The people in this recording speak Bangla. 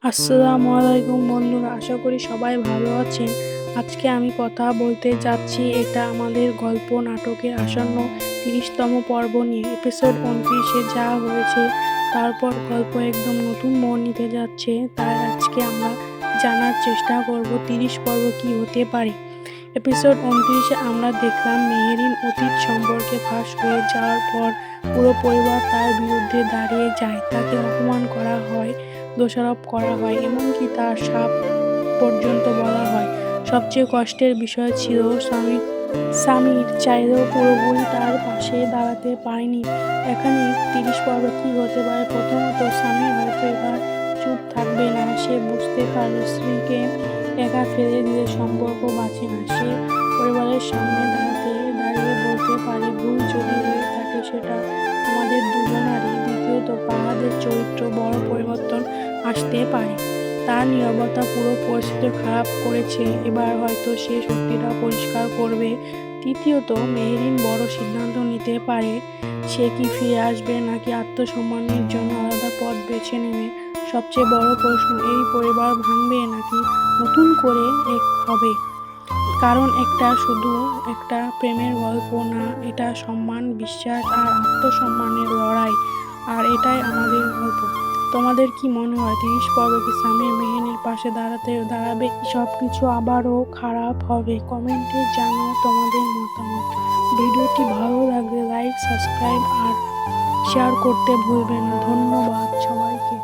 আসসালামু আলাইকুম বন্ধুরা, আশা করি সবাই ভালো আছেন। আজকে আমি কথা বলতে যাচ্ছি এটা আমাদের গল্প নাটকের আসন্ন ৩০তম পর্ব নিয়ে। এপিসোড ২৯-এ যা হয়েছে তারপর গল্প একদম নতুন মোড় নিতে যাচ্ছে, তাই আজকে আমরা জানার চেষ্টা করব ৩০ পর্ব কি হতে পারে। এপিসোড ২৯-এ আমরা দেখলাম মেহেরিন অতীত সম্পর্কে ফাঁস হয়ে যাওয়ার পর পুরো পরিবার তার বিরুদ্ধে দাঁড়িয়ে যায়। তাকে অপমান করা হয়, দোষারোপ করা হয়, এমনকি তার সাপ পর্যন্ত বলা হয়। সবচেয়ে কষ্টের বিষয় ছিল সামির চাইলেও পুরোপুরি তার পাশে দাঁড়াতে পারেনি। এখানে ৩০ পর্বে কি হতে পারে? প্রথমত, সামির হয়তো এবার চুপ থাকবে না। সে বুঝতে পারে স্ত্রীকে একা ফেলে দিলে সম্পর্ক বাঁচে না। সে পরিবারের সামনে দাঁড়িয়ে বলতে পারে, ভুল যদি হয়ে থাকে সেটা আমাদের দুজনারই। দ্বিতীয়ত, ফাহাদের চরিত্র বড় পরিবর্তন আসতে পারে। তার নীরবতা পুরো পরিস্থিতি খারাপ করেছে, এবার হয়তো সে সত্যিটা পরিষ্কার করবে। তৃতীয়ত, মেহেরিন বড় সিদ্ধান্ত নিতে পারে। সে কি ফিরে আসবে নাকি আত্মসম্মানের জন্য আলাদা পথ বেছে নেবে? সবচেয়ে বড় প্রশ্ন, এই পরিবার ভাঙবে নাকি নতুন করে এক হবে? কারণ এটা শুধু একটা প্রেমের গল্প না, এটা সম্মান, বিশ্বাস আর আত্মসম্মানের লড়াই। আর এটাই আমাদের গল্প। তোমাদের কি মনে হয়, ৩০ পর্বে কি সামির মেহেরিনের পাশে দাঁড়াবে? সবকিছু আবারও খারাপ হবে? কমেন্টে জানাও তোমাদের মতামত। ভিডিওটি ভালো লাগলে লাইক, সাবস্ক্রাইব আর শেয়ার করতে ভুলবেন না। ধন্যবাদ সবাইকে।